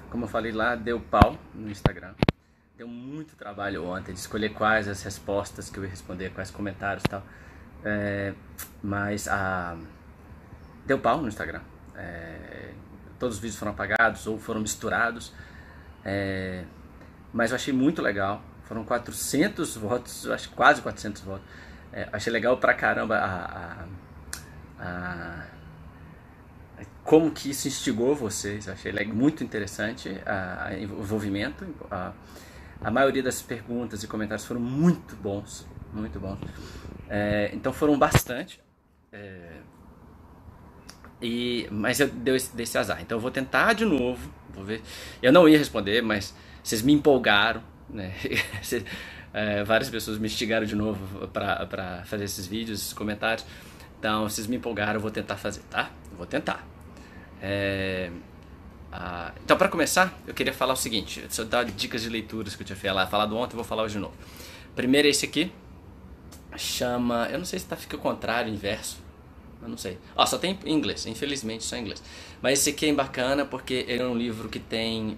Como eu falei lá, deu pau no Instagram. Deu muito trabalho ontem de escolher quais as respostas que eu ia responder, quais comentários e tal. É, mas deu pau no Instagram. Todos os vídeos foram apagados ou foram misturados. É, mas eu achei muito legal. Foram 400 votos, eu acho quase 400 votos. Achei legal pra caramba a- como que isso instigou vocês. Eu achei muito interessante o envolvimento. A maioria das perguntas e comentários foram muito bons, muito bons. Então foram bastante. Mas eu dei esse azar. Então eu vou tentar de novo. Vou ver. Eu não ia responder, mas vocês me empolgaram, né? Várias pessoas me instigaram de novo para fazer esses vídeos, esses comentários. Então vocês me empolgaram, eu vou tentar fazer, tá? Eu vou tentar. Então, para começar, eu queria falar o seguinte: deixa eu dar dicas de leituras que eu tinha falado ontem, eu vou falar hoje de novo. Primeiro é esse aqui, chama. Eu não sei se fica o contrário, inverso. Eu não sei. Só tem em inglês, infelizmente só em inglês. Mas esse aqui é bacana porque ele é um livro que tem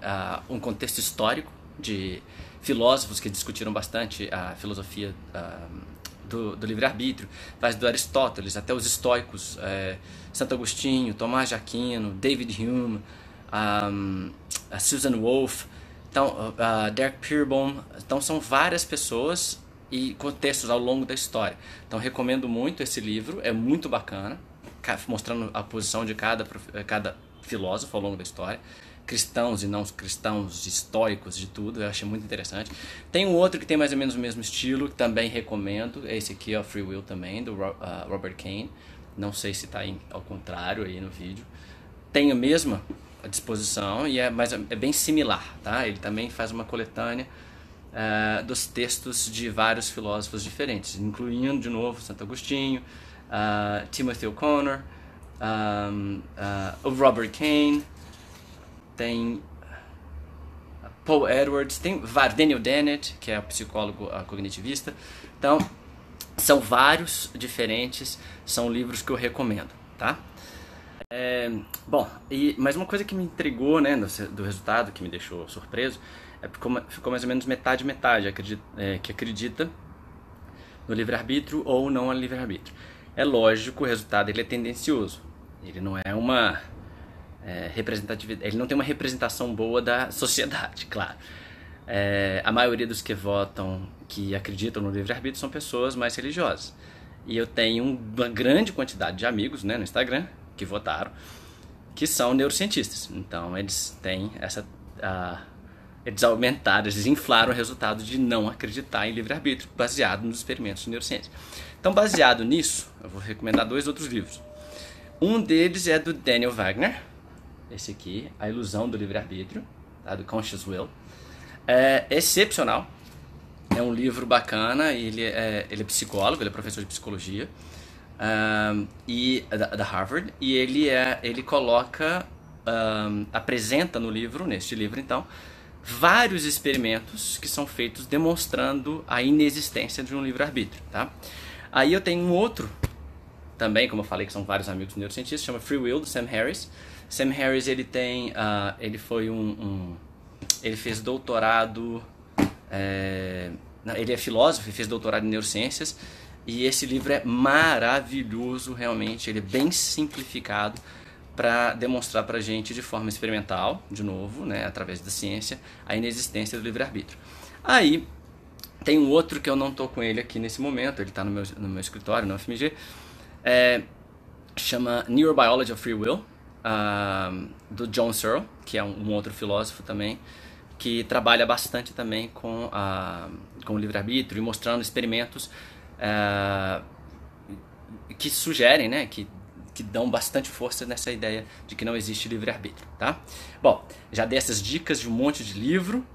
um contexto histórico de filósofos que discutiram bastante a filosofia do livre-arbítrio. Faz do Aristóteles até os estoicos, Santo Agostinho, Tomás de Aquino, David Hume, a Susan Wolf, então, Derek Pierbaum. Então são várias pessoas e contextos ao longo da história. Então recomendo muito esse livro, é muito bacana, mostrando a posição de cada filósofo ao longo da história, cristãos e não cristãos, históricos, de tudo. Eu achei muito interessante. Tem um outro que tem mais ou menos o mesmo estilo, que também recomendo, esse aqui é o Free Will também, do Robert Kane. Não sei se está ao contrário aí no vídeo. Tem a mesma disposição, mas é bem similar, tá? Ele também faz uma coletânea dos textos de vários filósofos diferentes, incluindo de novo Santo Agostinho, Timothy O'Connor, o Robert Kane, tem Paul Edwards, tem vários, Daniel Dennett, que é o psicólogo cognitivista. Então são vários diferentes, são livros que eu recomendo, tá? Mas uma coisa que me intrigou, né, do resultado, que me deixou surpreso, ficou mais ou menos metade, que acredita no livre-arbítrio ou não ao livre-arbítrio. É lógico, o resultado ele é tendencioso. Ele não é uma representatividade, ele não tem uma representação boa da sociedade, claro. A maioria dos que votam, que acreditam no livre-arbítrio, são pessoas mais religiosas. E eu tenho uma grande quantidade de amigos, né, no Instagram, que votaram, que são neurocientistas. Então eles têm eles aumentaram, eles inflaram o resultado de não acreditar em livre-arbítrio, baseado nos experimentos de neurociência. Então, baseado nisso, eu vou recomendar 2 outros livros. Um deles é do Daniel Wagner, esse aqui, A Ilusão do Livre-Arbítrio, tá? Do Conscious Will. É excepcional, é um livro bacana, ele é psicólogo, ele é professor de psicologia, da Harvard, e ele coloca, apresenta neste livro então, vários experimentos que são feitos demonstrando a inexistência de um livre-arbítrio, tá? Aí eu tenho um outro, também, como eu falei, que são vários amigos neurocientistas, chama Free Will, do Sam Harris. Sam Harris, ele foi ele fez doutorado, ele é filósofo e fez doutorado em neurociências, e esse livro é maravilhoso, realmente, ele é bem simplificado para demonstrar para a gente de forma experimental, de novo, né, através da ciência, a inexistência do livre-arbítrio. Aí tem um outro que eu não estou com ele aqui nesse momento, ele está no meu escritório, no FMG, chama Neurobiology of Free Will, do John Searle, que é um outro filósofo também, que trabalha bastante também com o livre-arbítrio e mostrando experimentos que sugerem, né, que dão bastante força nessa ideia de que não existe livre-arbítrio, tá? Bom, já dei essas dicas de um monte de livro,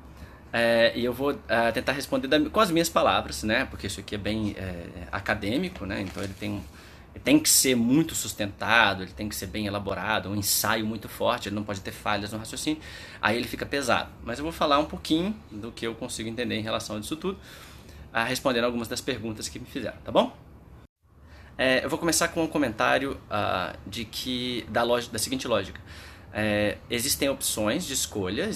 e eu vou tentar responder com as minhas palavras, né? Porque isso aqui é bem acadêmico, né? Então ele tem que ser muito sustentado, ele tem que ser bem elaborado, um ensaio muito forte, ele não pode ter falhas no raciocínio, aí ele fica pesado. Mas eu vou falar um pouquinho do que eu consigo entender em relação a isso tudo, respondendo algumas das perguntas que me fizeram, tá bom? Eu vou começar com um comentário da seguinte lógica. Existem opções de escolha,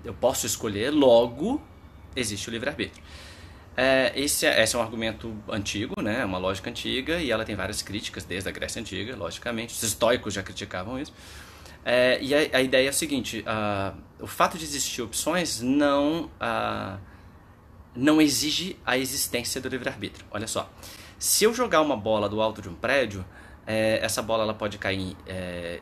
eu posso escolher, logo existe o livre-arbítrio. Esse é um argumento antigo, né? É uma lógica antiga, e ela tem várias críticas desde a Grécia Antiga, logicamente. Os estoicos já criticavam isso. E a ideia é a seguinte: o fato de existir opções não exige a existência do livre-arbítrio. Olha só, se eu jogar uma bola do alto de um prédio, essa bola ela pode cair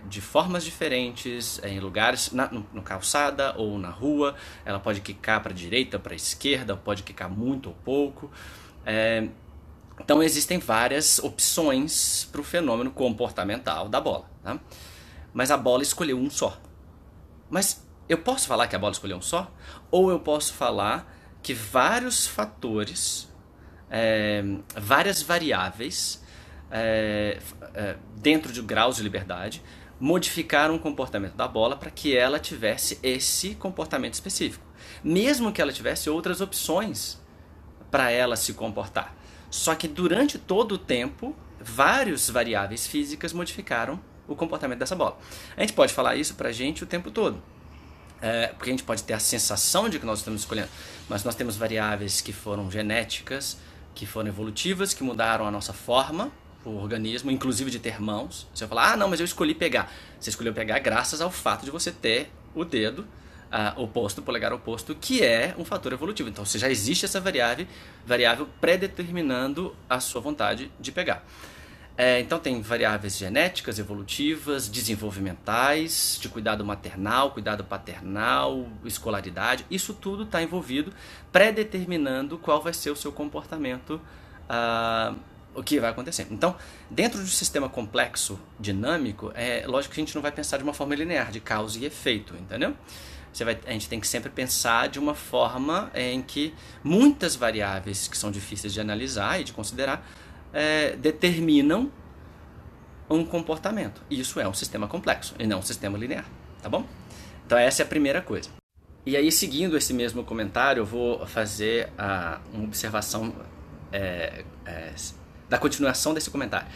de formas diferentes, em lugares, no calçada ou na rua. Ela pode quicar para a direita, para a esquerda, pode quicar muito ou pouco. Então existem várias opções para o fenômeno comportamental da bola, tá? Mas a bola escolheu um só. Mas eu posso falar que a bola escolheu um só? Ou eu posso falar que vários fatores, várias variáveis, dentro de graus de liberdade, modificaram o comportamento da bola para que ela tivesse esse comportamento específico, mesmo que ela tivesse outras opções para ela se comportar. Só que durante todo o tempo, várias variáveis físicas modificaram o comportamento dessa bola. A gente pode falar isso para a gente o tempo todo, porque a gente pode ter a sensação de que nós estamos escolhendo, mas nós temos variáveis que foram genéticas, que foram evolutivas, que mudaram a nossa forma, o organismo, inclusive de ter mãos. Você vai falar, não, mas eu escolhi pegar. Você escolheu pegar graças ao fato de você ter o dedo oposto, o polegar oposto, que é um fator evolutivo. Então, já existe essa variável predeterminando a sua vontade de pegar. Então, tem variáveis genéticas, evolutivas, desenvolvimentais, de cuidado maternal, cuidado paternal, escolaridade. Isso tudo está envolvido, predeterminando qual vai ser o seu comportamento, o que vai acontecer. Então, dentro de um sistema complexo, dinâmico, lógico que a gente não vai pensar de uma forma linear, de causa e efeito, entendeu? A gente tem que sempre pensar de uma forma em que muitas variáveis que são difíceis de analisar e de considerar determinam um comportamento. Isso é um sistema complexo e não um sistema linear, tá bom? Então essa é a primeira coisa. E aí, seguindo esse mesmo comentário, eu vou fazer uma observação da continuação desse comentário.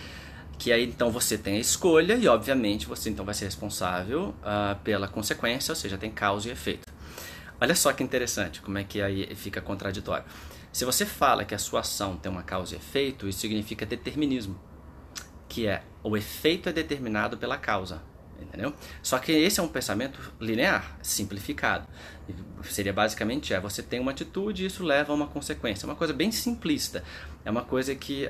Que aí então você tem a escolha e obviamente você então vai ser responsável pela consequência, ou seja, tem causa e efeito. Olha só que interessante, como é que aí fica contraditório. Se você fala que a sua ação tem uma causa e efeito, isso significa determinismo, que o efeito é determinado pela causa, entendeu? Só que esse é um pensamento linear, simplificado. Seria basicamente, você tem uma atitude e isso leva a uma consequência. É uma coisa bem simplista, é uma coisa que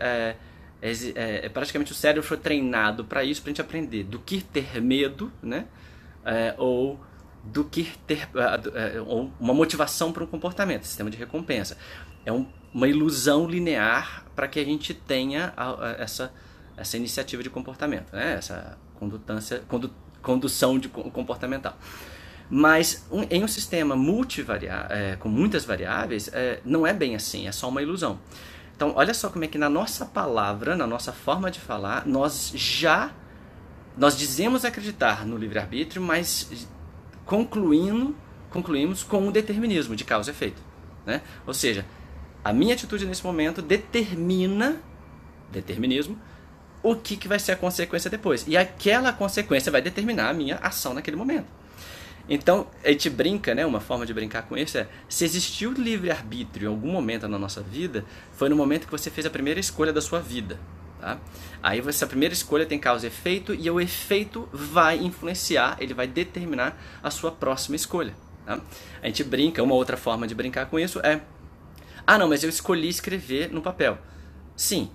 praticamente o cérebro foi treinado para isso, para a gente aprender do que ter medo, né? Ou do que ter uma motivação para um comportamento, sistema de recompensa. É uma ilusão linear para que a gente tenha essa iniciativa de comportamento, né? Essa condução comportamental. Mas em um sistema com muitas variáveis, não é bem assim, é só uma ilusão. Então, olha só como é que na nossa palavra, na nossa forma de falar, nós dizemos acreditar no livre-arbítrio, mas concluímos com um determinismo de causa e efeito, né? Ou seja, a minha atitude nesse momento determinismo, o que vai ser a consequência depois. E aquela consequência vai determinar a minha ação naquele momento. Então, a gente brinca, né? Uma forma de brincar com isso se existiu livre-arbítrio em algum momento na nossa vida, foi no momento que você fez a primeira escolha da sua vida. Tá? Aí essa primeira escolha tem causa e efeito, e o efeito vai influenciar, ele vai determinar a sua próxima escolha. Tá? A gente brinca, uma outra forma de brincar com isso não, mas eu escolhi escrever no papel. Sim,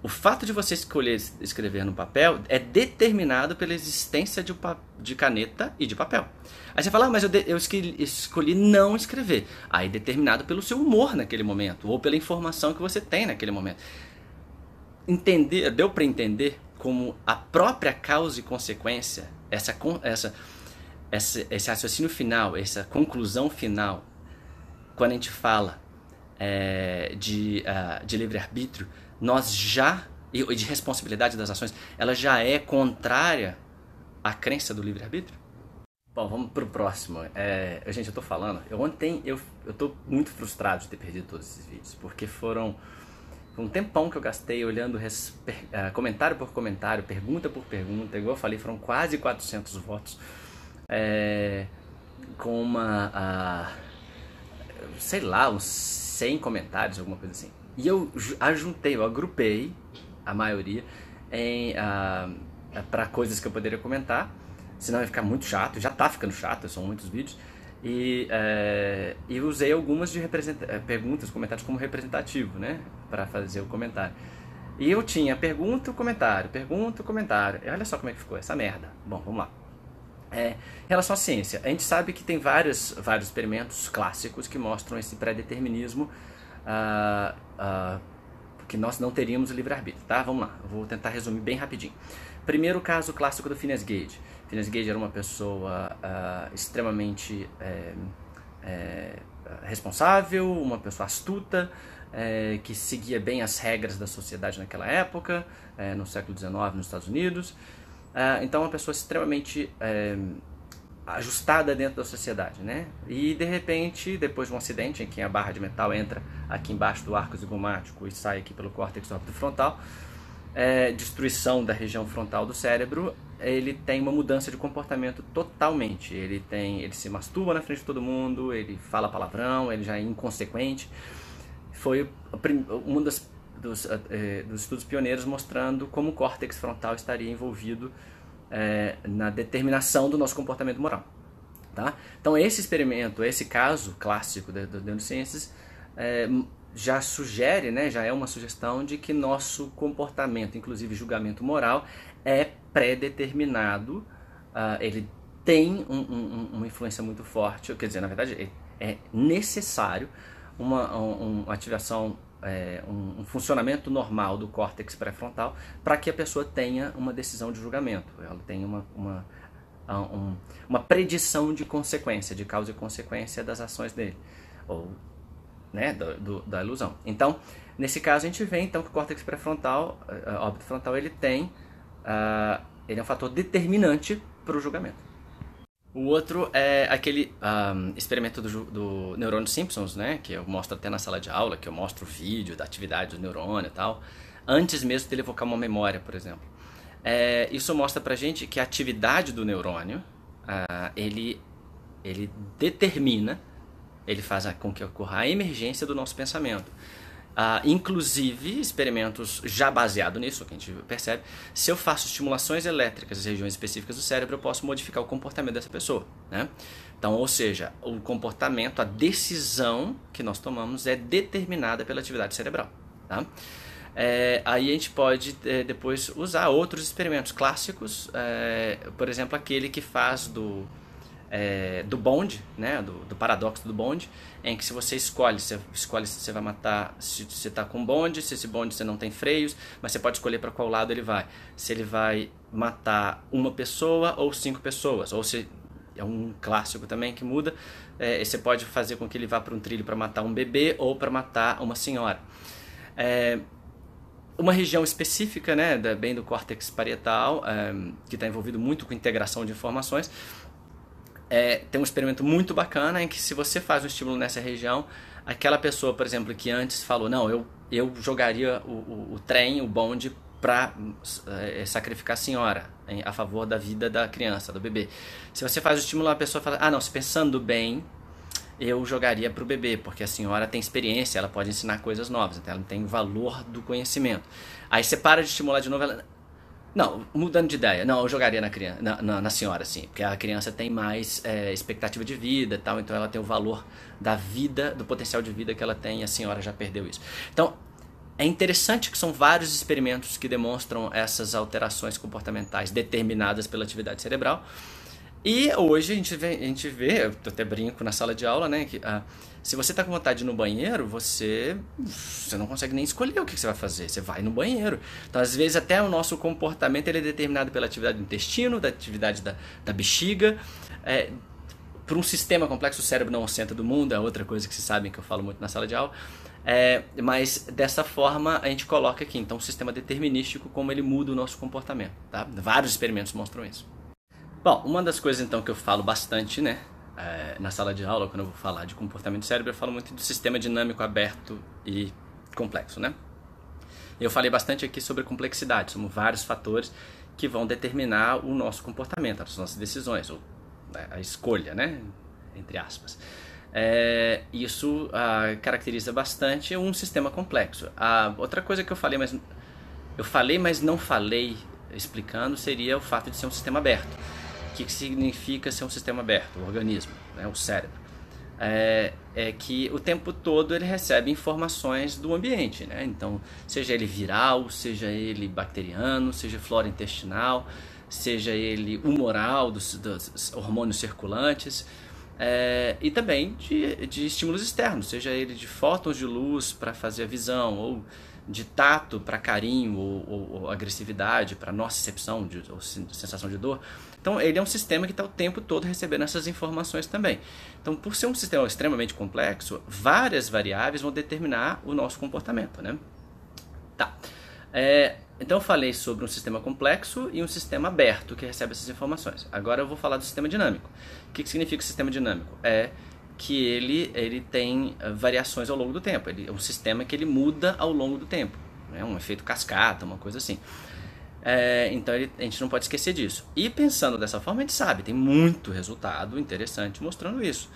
o fato de você escolher escrever no papel é determinado pela existência de caneta e de papel. Aí você fala, mas eu escolhi não escrever. Aí determinado pelo seu humor naquele momento, ou pela informação que você tem naquele momento. Deu para entender como a própria causa e consequência, esse raciocínio final, essa conclusão final, quando a gente fala de livre-arbítrio, e de responsabilidade das ações, ela já é contrária à crença do livre-arbítrio? Bom, vamos pro próximo. Gente, eu tô falando, ontem eu tô muito frustrado de ter perdido todos esses vídeos, porque foram Foi um tempão que eu gastei olhando comentário por comentário, pergunta por pergunta. Igual eu falei, foram quase 400 votos. Com sei lá, uns 100 comentários, alguma coisa assim. E eu eu agrupei a maioria para coisas que eu poderia comentar, senão ia ficar muito chato, já tá ficando chato, são muitos vídeos. E usei algumas de perguntas, comentários como representativo, né, para fazer o comentário. E eu tinha pergunta, comentário, e olha só como é que ficou essa merda. Bom, vamos lá. Em relação à ciência, a gente sabe que tem vários experimentos clássicos que mostram esse pré-determinismo, que nós não teríamos livre-arbítrio, tá? Vamos lá, eu vou tentar resumir bem rapidinho. Primeiro caso clássico do Phineas Gage. Phineas Gage era uma pessoa extremamente responsável, uma pessoa astuta, que seguia bem as regras da sociedade naquela época, no século XIX nos Estados Unidos. Então uma pessoa extremamente ajustada dentro da sociedade, né? E de repente, depois de um acidente em que a barra de metal entra aqui embaixo do arco zigomático e sai aqui pelo córtex óptofrontal, destruição da região frontal do cérebro, ele tem uma mudança de comportamento totalmente. Ele se masturba na frente de todo mundo, ele fala palavrão, ele já é inconsequente. Foi um dos estudos pioneiros mostrando como o córtex frontal estaria envolvido na determinação do nosso comportamento moral. Tá? Então esse experimento, esse caso clássico das neurociências já sugere, né, já é uma sugestão de que nosso comportamento, inclusive julgamento moral, é pré-determinado, ele tem uma influência muito forte, quer dizer, na verdade é necessário uma ativação, um funcionamento normal do córtex pré-frontal para que a pessoa tenha uma decisão de julgamento, ela tem uma predição de consequência, de causa e consequência das ações dele, ou né, da ilusão. Então, nesse caso a gente vê então que o córtex pré-frontal, óptofrontal, ele é um fator determinante para o julgamento. O outro é aquele experimento do neurônio Simpsons, né, que eu mostro até na sala de aula, que eu mostro o vídeo da atividade do neurônio e tal, antes mesmo dele evocar uma memória, por exemplo. Isso mostra pra gente que a atividade do neurônio, ele determina, ele faz com que ocorra a emergência do nosso pensamento. Inclusive, experimentos já baseados nisso, que a gente percebe, se eu faço estimulações elétricas em regiões específicas do cérebro, eu posso modificar o comportamento dessa pessoa, né? Então, ou seja, o comportamento, a decisão que nós tomamos é determinada pela atividade cerebral, tá? Aí a gente pode depois usar outros experimentos clássicos, por exemplo, aquele que faz do bonde, né, do paradoxo do bonde, em que se você escolhe se você vai matar, se você está com bonde, se esse bonde você não tem freios, mas você pode escolher para qual lado ele vai. Se ele vai matar uma pessoa ou 5 pessoas, ou se é um clássico também que muda, você pode fazer com que ele vá para um trilho para matar um bebê ou para matar uma senhora. Uma região específica, né, bem do córtex parietal, que está envolvido muito com integração de informações. Tem um experimento muito bacana em que se você faz um estímulo nessa região, aquela pessoa, por exemplo, que antes falou, não, eu jogaria o trem, o bonde, para sacrificar a senhora a favor da vida da criança, do bebê. Se você faz o estímulo, a pessoa fala, não, se pensando bem, eu jogaria para o bebê, porque a senhora tem experiência, ela pode ensinar coisas novas, então ela tem o valor do conhecimento. Aí você para de estimular de novo, ela... Não, mudando de ideia, não, eu jogaria na senhora, sim, porque a criança tem mais expectativa de vida e tal, então ela tem o valor da vida, do potencial de vida que ela tem, e a senhora já perdeu isso. Então, é interessante que são vários experimentos que demonstram essas alterações comportamentais determinadas pela atividade cerebral. E hoje a gente vê, eu até brinco na sala de aula, né, que se você está com vontade de ir no banheiro, você não consegue nem escolher o que você vai fazer, você vai no banheiro. Então, às vezes, até o nosso comportamento ele é determinado pela atividade do intestino, da atividade da bexiga. Por um sistema complexo, o cérebro não é o centro do mundo, é outra coisa que vocês sabem que eu falo muito na sala de aula. Mas dessa forma a gente coloca aqui, então, um sistema determinístico, como ele muda o nosso comportamento. Tá? Vários experimentos mostram isso. Bom, uma das coisas então que eu falo bastante, né, na sala de aula, quando eu vou falar de comportamento do cérebro, eu falo muito do sistema dinâmico aberto e complexo, né? Eu falei bastante aqui sobre complexidade, são vários fatores que vão determinar o nosso comportamento, as nossas decisões, ou a escolha, né? Entre aspas. Isso caracteriza bastante um sistema complexo. Outra coisa que eu falei, mas não falei explicando, seria o fato de ser um sistema aberto. O que significa ser um sistema aberto? O organismo, né? O cérebro. É que o tempo todo ele recebe informações do ambiente, né? Então, seja ele viral, seja ele bacteriano, seja flora intestinal, seja ele humoral, dos hormônios circulantes, e também de estímulos externos, seja ele de fótons de luz para fazer a visão, ou de tato para carinho, ou agressividade para nocicepção, ou sensação de dor. Então ele é um sistema que está o tempo todo recebendo essas informações também. Então, por ser um sistema extremamente complexo, várias variáveis vão determinar o nosso comportamento, né? Tá. Então eu falei sobre um sistema complexo e um sistema aberto que recebe essas informações. Agora eu vou falar do sistema dinâmico. O que significa o sistema dinâmico? É que ele tem variações ao longo do tempo. Ele é um sistema que ele muda ao longo do tempo. É um efeito cascata, uma coisa assim. Então a gente não pode esquecer disso. E pensando dessa forma, a gente sabe, tem muito resultado interessante mostrando isso.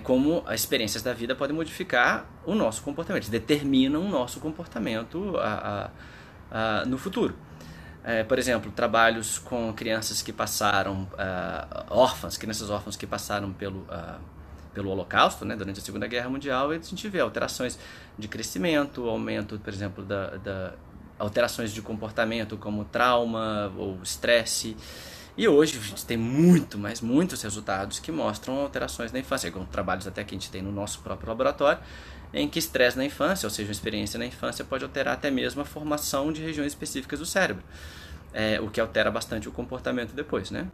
Como as experiências da vida podem modificar o nosso comportamento, determinam o nosso comportamento no futuro. Por exemplo, trabalhos com crianças que passaram, crianças órfãs que passaram pelo Holocausto, né, durante a Segunda Guerra Mundial, e a gente vê alterações de crescimento, aumento, por exemplo, alterações de comportamento como trauma ou estresse. E hoje a gente tem muitos resultados que mostram alterações na infância, com trabalhos até que a gente tem no nosso próprio laboratório, em que estresse na infância, ou seja, uma experiência na infância, pode alterar até mesmo a formação de regiões específicas do cérebro, o que altera bastante o comportamento depois, né?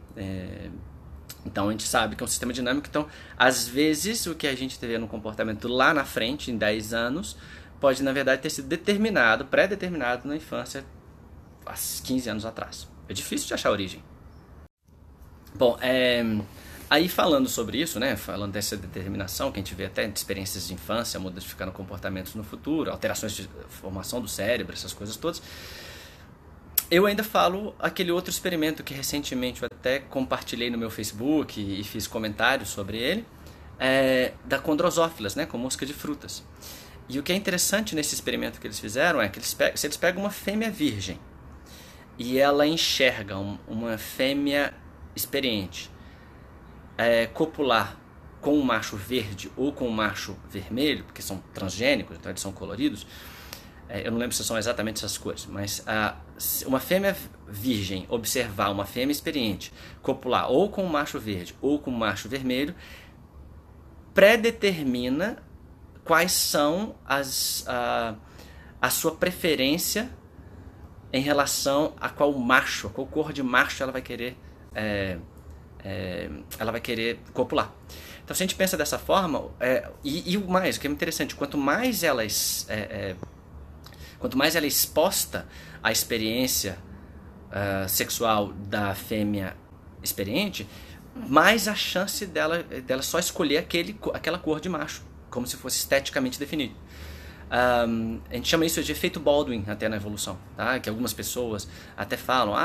Então a gente sabe que é um sistema dinâmico. Então, às vezes, o que a gente vê no comportamento lá na frente, em 10 anos, pode, na verdade, ter sido pré-determinado na infância, há 15 anos atrás. É difícil de achar a origem. Bom, aí falando sobre isso, né, falando dessa determinação, que a gente vê até de experiências de infância modificando comportamentos no futuro, alterações de formação do cérebro, essas coisas todas, eu ainda falo aquele outro experimento que recentemente eu até compartilhei no meu Facebook e fiz comentários sobre ele, da com drosófilas, né, com mosca de frutas. E o que é interessante nesse experimento que eles fizeram é que se eles pegam uma fêmea virgem e ela enxerga uma fêmea experiente copular com um macho verde ou com um macho vermelho, porque são transgênicos, então eles são coloridos, eu não lembro se são exatamente essas cores, mas uma fêmea virgem observar uma fêmea experiente copular ou com um macho verde ou com um macho vermelho, pré-determina quais são a sua preferência em relação a qual cor de macho ela vai querer copular. Então, se a gente pensa dessa forma, e o mais, o que é interessante, quanto mais ela é exposta à experiência sexual da fêmea experiente, mais a chance dela só escolher aquela cor de macho, como se fosse esteticamente definido. A gente chama isso de efeito Baldwin até na evolução, tá? Que algumas pessoas até falam,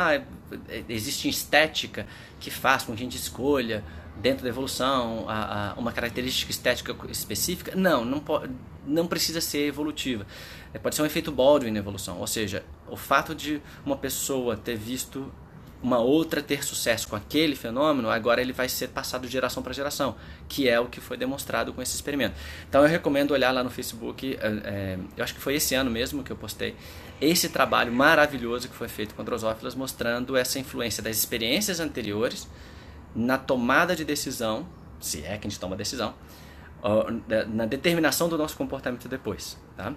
existe estética que faz com que a gente escolha dentro da evolução uma característica estética específica. Não precisa ser evolutiva. Pode ser um efeito Baldwin na evolução, ou seja, o fato de uma pessoa ter visto uma outra ter sucesso com aquele fenômeno, agora ele vai ser passado de geração para geração, que é o que foi demonstrado com esse experimento. Então eu recomendo olhar lá no Facebook, eu acho que foi esse ano mesmo que eu postei, esse trabalho maravilhoso que foi feito com drosófilas, mostrando essa influência das experiências anteriores na tomada de decisão, se é que a gente toma decisão, na determinação do nosso comportamento depois. Tá?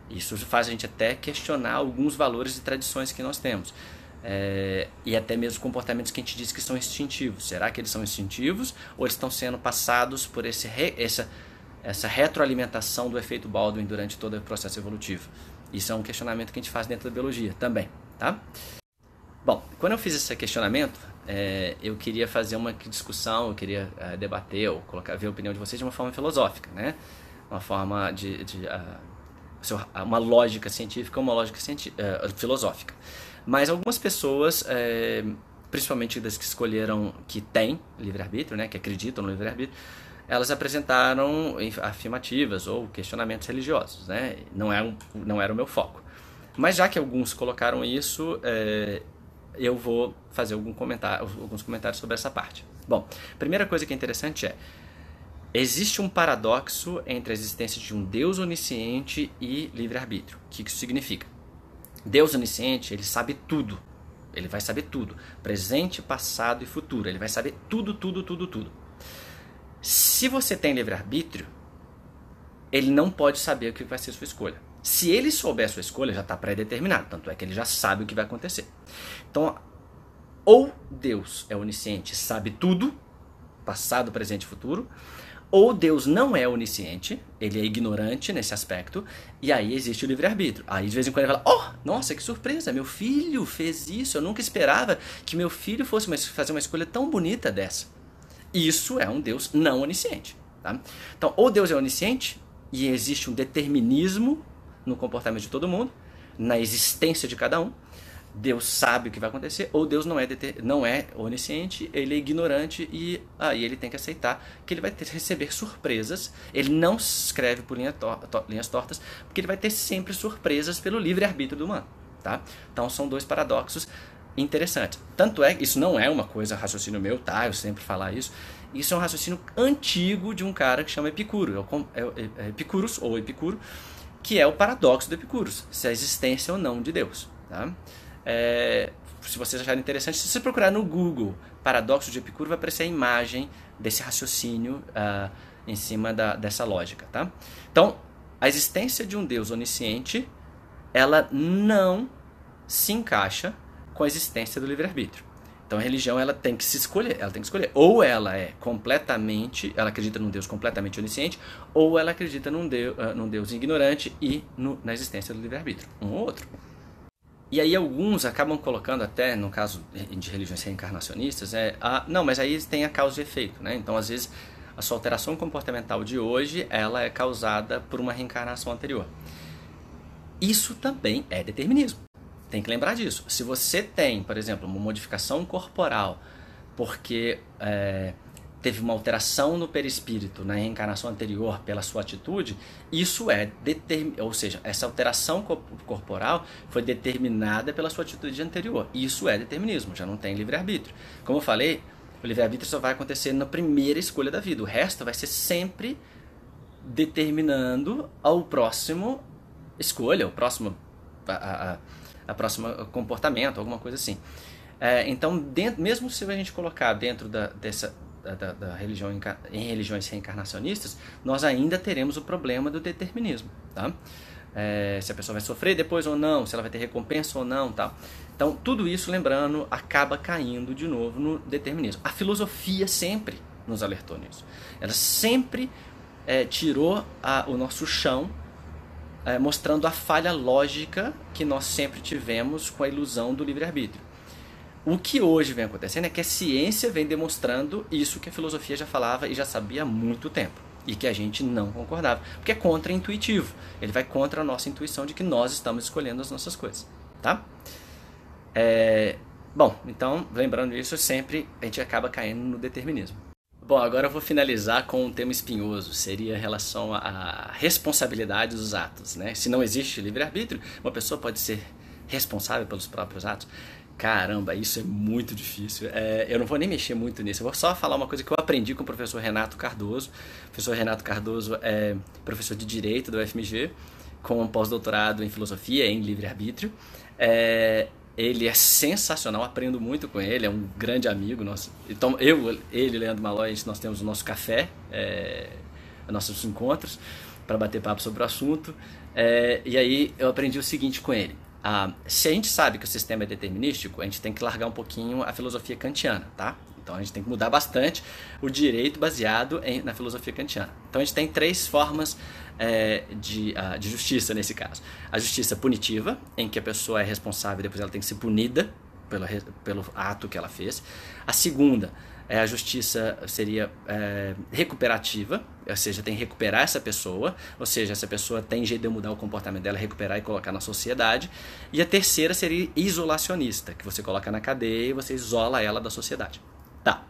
Isso faz a gente até questionar alguns valores e tradições que nós temos. E até mesmo comportamentos que a gente diz que são instintivos. Será que eles são instintivos ou eles estão sendo passados por essa retroalimentação do efeito Baldwin durante todo o processo evolutivo? Isso é um questionamento que a gente faz dentro da biologia também. Tá? Bom, quando eu fiz esse questionamento, eu queria fazer uma discussão, eu queria debater ou ver a opinião de vocês de uma forma filosófica, né? Uma forma de uma lógica científica ou uma lógica filosófica. Mas algumas pessoas, principalmente das que escolheram, que têm livre-arbítrio, né, que acreditam no livre-arbítrio, elas apresentaram afirmativas ou questionamentos religiosos, né? Não era o meu foco. Mas já que alguns colocaram isso, eu vou fazer alguns comentários sobre essa parte. Bom, a primeira coisa que é interessante existe um paradoxo entre a existência de um Deus onisciente e livre-arbítrio. O que isso significa? Deus onisciente, ele sabe tudo. Ele vai saber tudo. Presente, passado e futuro. Ele vai saber tudo, tudo, tudo, tudo. Se você tem livre-arbítrio, ele não pode saber o que vai ser sua escolha. Se ele souber a sua escolha, já está pré-determinado. Tanto é que ele já sabe o que vai acontecer. Então, ou Deus é onisciente, sabe tudo, passado, presente e futuro, ou Deus não é onisciente, ele é ignorante nesse aspecto, e aí existe o livre-arbítrio. Aí de vez em quando ele fala, oh, nossa, que surpresa, meu filho fez isso, eu nunca esperava que meu filho fosse fazer uma escolha tão bonita dessa. Isso é um Deus não onisciente. Tá? Então, ou Deus é onisciente, e existe um determinismo no comportamento de todo mundo, na existência de cada um, Deus sabe o que vai acontecer, ou Deus não é onisciente, ele é ignorante e aí ele tem que aceitar que ele vai receber surpresas. Ele não escreve por linhas tortas, porque ele vai ter sempre surpresas pelo livre-arbítrio do humano. Tá? Então são dois paradoxos interessantes. Tanto é que isso não é uma coisa, raciocínio meu, tá? Eu sempre falar isso. Isso é um raciocínio antigo de um cara que chama Epicuro, Epicuros ou Epicuro, que é o paradoxo do Epicuros, se a existência ou não de Deus. Tá? Se vocês acharem interessante, se você procurar no Google paradoxo de Epicuro, vai aparecer a imagem desse raciocínio em cima dessa lógica. Tá? Então, a existência de um Deus onisciente, ela não se encaixa com a existência do livre-arbítrio. Então a religião ela tem que escolher. Ou ela ela acredita num Deus completamente onisciente, ou ela acredita num Deus ignorante e na existência do livre-arbítrio. Um ou outro. E aí alguns acabam colocando até, no caso de religiões reencarnacionistas, não, mas aí tem a causa e efeito, né? Então às vezes a sua alteração comportamental de hoje, ela é causada por uma reencarnação anterior. Isso também é determinismo. Tem que lembrar disso. Se você tem, por exemplo, uma modificação corporal porque teve uma alteração no perispírito na reencarnação anterior pela sua atitude, isso ou seja, essa alteração corporal foi determinada pela sua atitude anterior. Isso é determinismo, já não tem livre-arbítrio. Como eu falei, o livre-arbítrio só vai acontecer na primeira escolha da vida. O resto vai ser sempre determinando a próxima escolha, a próxima comportamento, alguma coisa assim. Então, mesmo se a gente colocar dentro da religião em religiões reencarnacionistas, nós ainda teremos o problema do determinismo. Tá? Se a pessoa vai sofrer depois ou não, se ela vai ter recompensa ou não. Tá? Então, tudo isso, lembrando, acaba caindo de novo no determinismo. A filosofia sempre nos alertou nisso. Ela sempre tirou o nosso chão, mostrando a falha lógica que nós sempre tivemos com a ilusão do livre-arbítrio. O que hoje vem acontecendo é que a ciência vem demonstrando isso que a filosofia já falava e já sabia há muito tempo, e que a gente não concordava, porque é contra-intuitivo. Ele vai contra a nossa intuição de que nós estamos escolhendo as nossas coisas. Tá? Bom, então, lembrando isso, sempre a gente acaba caindo no determinismo. Bom, agora eu vou finalizar com um tema espinhoso, seria em relação à responsabilidade dos atos. Né? Se não existe livre-arbítrio, uma pessoa pode ser responsável pelos próprios atos? Caramba, isso é muito difícil. Eu não vou nem mexer muito nisso, eu vou só falar uma coisa que eu aprendi com o professor Renato Cardoso. O professor Renato Cardoso é professor de Direito do UFMG, com um pós-doutorado em Filosofia, em Livre-Arbítrio. Ele é sensacional, aprendo muito com ele, é um grande amigo nosso. Então, ele e Leandro Malói, nós temos o nosso café, nossos encontros, para bater papo sobre o assunto. E aí eu aprendi o seguinte com ele. Se a gente sabe que o sistema é determinístico, a gente tem que largar um pouquinho a filosofia kantiana, tá? Então a gente tem que mudar bastante o direito baseado na filosofia kantiana. Então a gente tem 3 formas de justiça nesse caso. A justiça punitiva, em que a pessoa é responsável e depois ela tem que ser punida pelo ato que ela fez. A segunda A justiça seria recuperativa, ou seja, tem que recuperar essa pessoa, ou seja, essa pessoa tem jeito de mudar o comportamento dela, recuperar e colocar na sociedade. E a terceira seria isolacionista, que você coloca na cadeia e você isola ela da sociedade. Tá,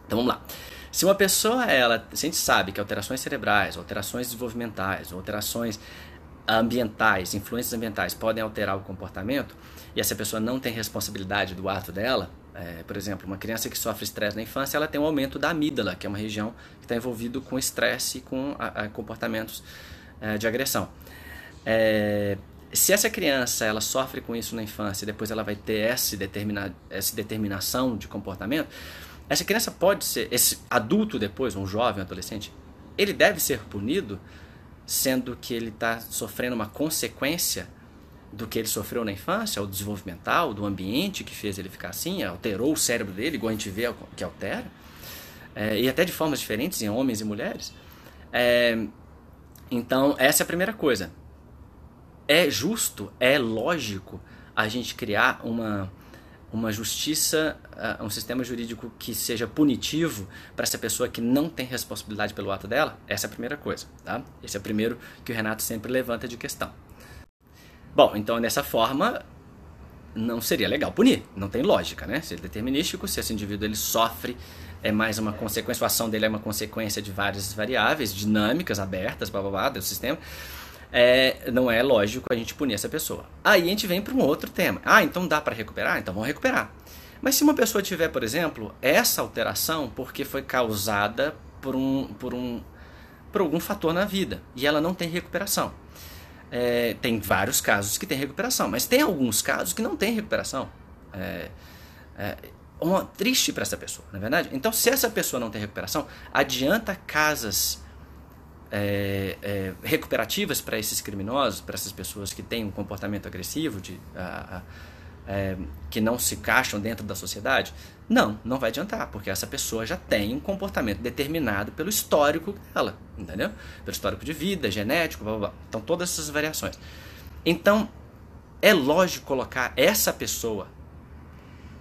então vamos lá. Se uma pessoa, se a gente sabe que alterações cerebrais, alterações desenvolvimentais, alterações ambientais, influências ambientais podem alterar o comportamento, e essa pessoa não tem responsabilidade do ato dela, por exemplo, uma criança que sofre estresse na infância, ela tem um aumento da amígdala, que é uma região que está envolvida com estresse e com comportamentos de agressão. Se essa criança ela sofre com isso na infância e depois ela vai ter essa determinação de comportamento, essa criança pode ser, esse adulto depois, um jovem, um adolescente, ele deve ser punido, sendo que ele está sofrendo uma consequência do que ele sofreu na infância, ou desenvolvimental, do ambiente que fez ele ficar assim, alterou o cérebro dele, igual a gente vê que altera, e até de formas diferentes em homens e mulheres. Então, essa é a primeira coisa. É justo, é lógico a gente criar uma justiça, um sistema jurídico que seja punitivo para essa pessoa que não tem responsabilidade pelo ato dela? Essa é a primeira coisa, tá? Esse é o primeiro que o Renato sempre levanta de questão. Bom, então dessa forma não seria legal punir, não tem lógica, né? Se é determinístico, se esse indivíduo ele sofre, é mais uma consequência, a ação dele é uma consequência de várias variáveis dinâmicas, abertas, blá blá blá, do sistema, não é lógico a gente punir essa pessoa. Aí a gente vem para um outro tema. Então dá para recuperar? Então vamos recuperar. Mas se uma pessoa tiver, por exemplo, essa alteração porque foi causada por algum fator na vida e ela não tem recuperação. Tem vários casos que tem recuperação, mas tem alguns casos que não tem recuperação. Triste para essa pessoa, não é verdade? Então, se essa pessoa não tem recuperação, adianta casas recuperativas para esses criminosos, para essas pessoas que têm um comportamento agressivo, que não se encaixam dentro da sociedade? Não vai adiantar, porque essa pessoa já tem um comportamento determinado pelo histórico dela, entendeu? Pelo histórico de vida, genético, blá blá blá. Então, todas essas variações. Então, é lógico colocar essa pessoa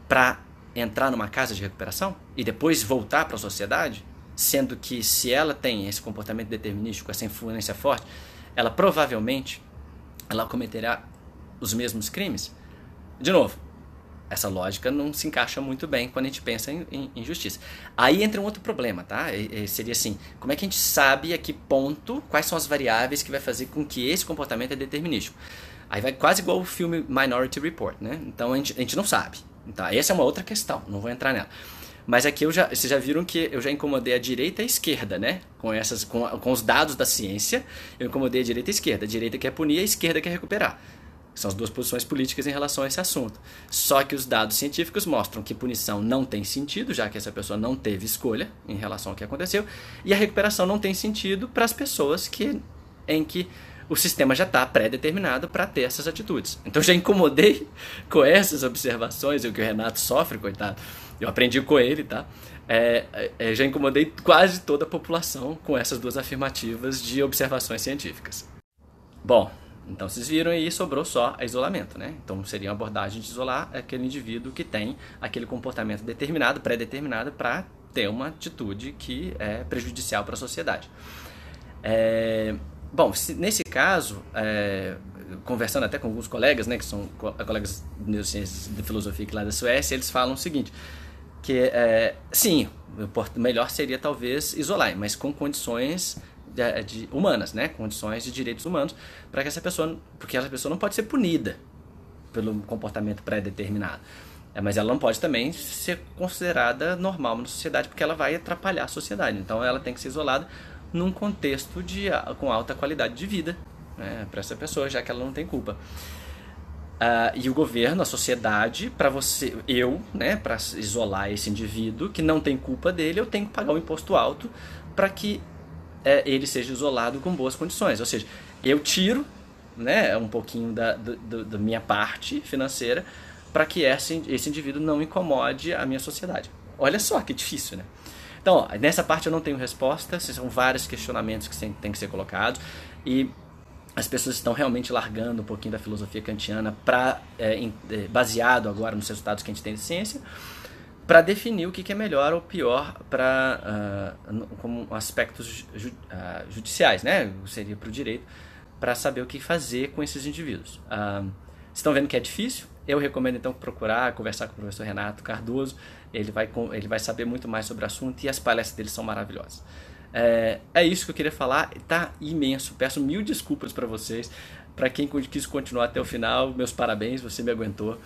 para entrar numa casa de recuperação e depois voltar para a sociedade, sendo que se ela tem esse comportamento determinístico, essa influência forte, ela provavelmente cometerá os mesmos crimes. De novo, essa lógica não se encaixa muito bem quando a gente pensa em justiça. Aí entra um outro problema, tá? Seria assim, como é que a gente sabe a que ponto, quais são as variáveis que vai fazer com que esse comportamento é determinístico? Aí vai quase igual o filme Minority Report, né? Então a gente não sabe. Então, essa é uma outra questão, não vou entrar nela. Mas aqui vocês já viram que eu já incomodei a direita e a esquerda, né? Com os dados da ciência, eu incomodei a direita e a esquerda. A direita quer punir, a esquerda quer recuperar. São as duas posições políticas em relação a esse assunto. Só que os dados científicos mostram que punição não tem sentido, já que essa pessoa não teve escolha em relação ao que aconteceu, e a recuperação não tem sentido para as pessoas em que o sistema já está pré-determinado para ter essas atitudes. Então já incomodei com essas observações, o que o Renato sofre, coitado. Eu aprendi com ele, tá? Já incomodei quase toda a população com essas duas afirmativas de observações científicas. Bom, então vocês viram aí, sobrou só a isolamento, né? Então seria uma abordagem de isolar aquele indivíduo que tem aquele comportamento determinado, pré-determinado, para ter uma atitude que é prejudicial para a sociedade. Bom, nesse caso, conversando até com alguns colegas, né, que são colegas de neurociências de filosofia lá da Suécia, eles falam o seguinte, que sim, o melhor seria talvez isolar, mas com condições humanas, né, condições de direitos humanos, porque essa pessoa não pode ser punida pelo comportamento pré-determinado. Mas ela não pode também ser considerada normal na sociedade, porque ela vai atrapalhar a sociedade. Então ela tem que ser isolada num contexto com alta qualidade de vida, né, para essa pessoa, já que ela não tem culpa. E o governo, a sociedade, para isolar esse indivíduo que não tem culpa dele, eu tenho que pagar um imposto alto para que ele seja isolado com boas condições. Ou seja, eu tiro, né, um pouquinho da minha parte financeira para que esse indivíduo não incomode a minha sociedade. Olha só que difícil, né? Então, ó, nessa parte eu não tenho resposta, são vários questionamentos que têm que ser colocados, e as pessoas estão realmente largando um pouquinho da filosofia kantiana baseado agora nos resultados que a gente tem de ciência, para definir o que é melhor ou pior para como aspectos judiciais, né? Seria para o direito, para saber o que fazer com esses indivíduos. Vocês estão vendo que é difícil? Eu recomendo então procurar, conversar com o professor Renato Cardoso. Ele vai saber muito mais sobre o assunto e as palestras dele são maravilhosas. É isso que eu queria falar. Tá imenso. Peço mil desculpas para vocês. Para quem quis continuar até o final, meus parabéns, você me aguentou.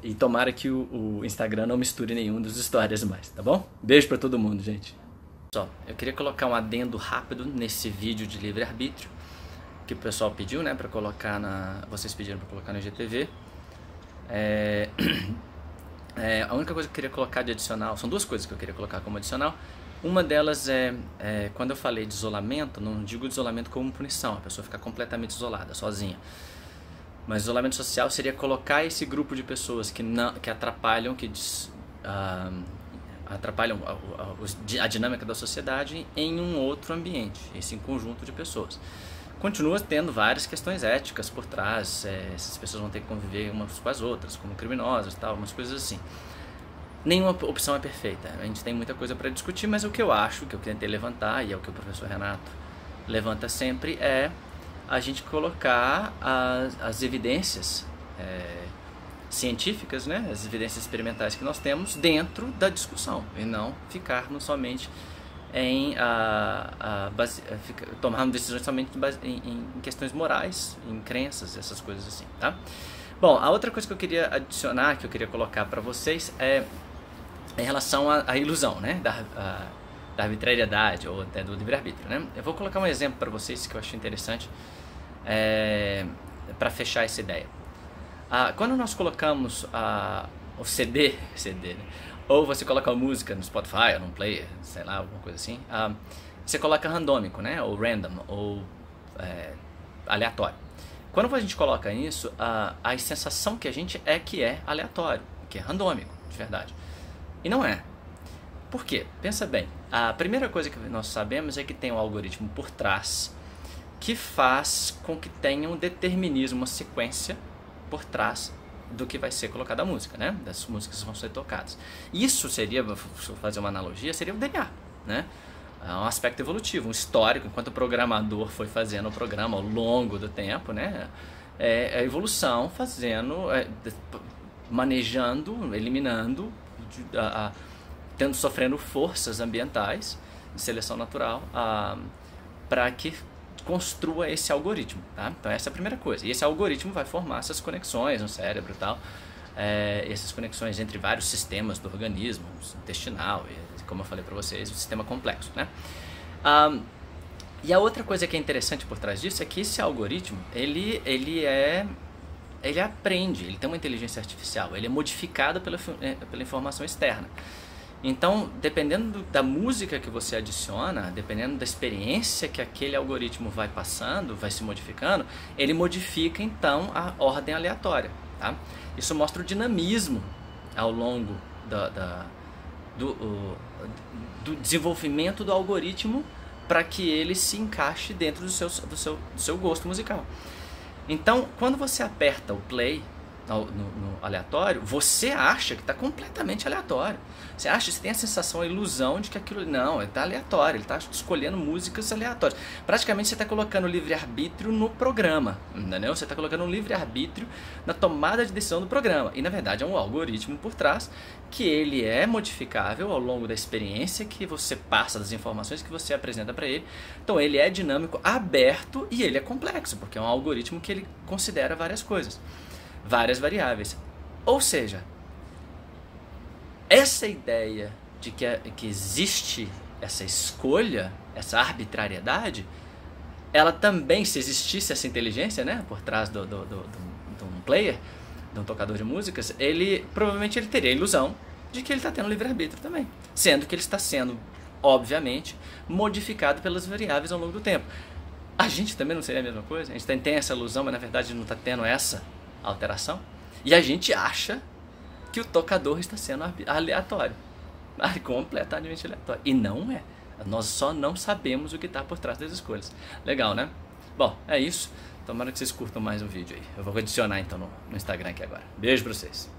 E tomara que o Instagram não misture nenhum dos stories mais, tá bom? Beijo pra todo mundo, gente. Só, eu queria colocar um adendo rápido nesse vídeo de livre-arbítrio que o pessoal pediu, né, para colocar vocês pediram para colocar no IGTV. A única coisa que eu queria colocar de adicional, são duas coisas que eu queria colocar como adicional. Uma delas quando eu falei de isolamento, não digo de isolamento como punição, a pessoa ficar completamente isolada, sozinha. Mas isolamento social seria colocar esse grupo de pessoas que atrapalham, atrapalham a dinâmica da sociedade em um outro ambiente, esse conjunto de pessoas. Continua tendo várias questões éticas por trás, essas pessoas vão ter que conviver umas com as outras, como criminosas e tal, umas coisas assim. Nenhuma opção é perfeita, a gente tem muita coisa para discutir, mas o que eu acho, que eu tentei levantar, e é o que o professor Renato levanta sempre, é a gente colocar as evidências científicas, né, as evidências experimentais que nós temos dentro da discussão e não ficarmos somente em tomarmos decisões somente em questões morais, em crenças, essas coisas assim, tá? Bom, a outra coisa que eu queria adicionar, que eu queria colocar para vocês é em relação à ilusão, né, da arbitrariedade ou até do livre-arbítrio, né? Eu vou colocar um exemplo para vocês que eu acho interessante para fechar essa ideia. Quando nós colocamos o CD, né? Ou você coloca a música no Spotify ou no player, sei lá, alguma coisa assim, você coloca randômico, né? Ou random, ou aleatório. Quando a gente coloca isso, a sensação que a gente que é aleatório, que é randômico, de verdade. E não é. Por quê? Pensa bem, a primeira coisa que nós sabemos é que tem um algoritmo por trás que faz com que tenha um determinismo, uma sequência por trás do que vai ser colocada a música, né? Das músicas que vão ser tocadas. Isso seria, se eu fazer uma analogia, seria o DNA, né? É um aspecto evolutivo, um histórico, enquanto o programador foi fazendo o programa ao longo do tempo, né? A evolução fazendo, manejando, eliminando, sofrendo forças ambientais de seleção natural para que construa esse algoritmo, tá? Então essa é a primeira coisa. E esse algoritmo vai formar essas conexões no cérebro e tal, essas conexões entre vários sistemas do organismo, intestinal, e, como eu falei para vocês, um sistema complexo, né? E a outra coisa que é interessante por trás disso é que esse algoritmo, ele aprende, ele tem uma inteligência artificial, ele é modificado pela informação externa. Então, dependendo da música que você adiciona, dependendo da experiência que aquele algoritmo vai passando, vai se modificando, ele modifica então a ordem aleatória, tá? Isso mostra o dinamismo ao longo do desenvolvimento do algoritmo para que ele se encaixe dentro do seu gosto musical. Então, quando você aperta o play no aleatório, você acha que está completamente aleatório. Você tem a sensação, a ilusão de que aquilo não, está aleatório, ele está escolhendo músicas aleatórias. Praticamente você está colocando o livre-arbítrio no programa, entendeu? Você está colocando um livre-arbítrio na tomada de decisão do programa. E na verdade é um algoritmo por trás que ele é modificável ao longo da experiência que você passa, das informações que você apresenta para ele. Então ele é dinâmico, aberto e ele é complexo, porque é um algoritmo que ele considera várias coisas, várias variáveis. Ou seja, essa ideia de que existe essa escolha, essa arbitrariedade, ela também, se existisse essa inteligência, né, por trás de um player, de um tocador de músicas, provavelmente ele teria a ilusão de que ele está tendo livre-arbítrio também, sendo que ele está sendo, obviamente, modificado pelas variáveis ao longo do tempo. A gente também não seria a mesma coisa? A gente tem essa ilusão, mas na verdade não está tendo essa alteração? E a gente acha que o tocador está sendo aleatório, completamente aleatório. E não é. Nós só não sabemos o que está por trás das escolhas. Legal, né? Bom, é isso. Tomara que vocês curtam mais um vídeo aí. Eu vou adicionar então no Instagram aqui agora. Beijo pra vocês.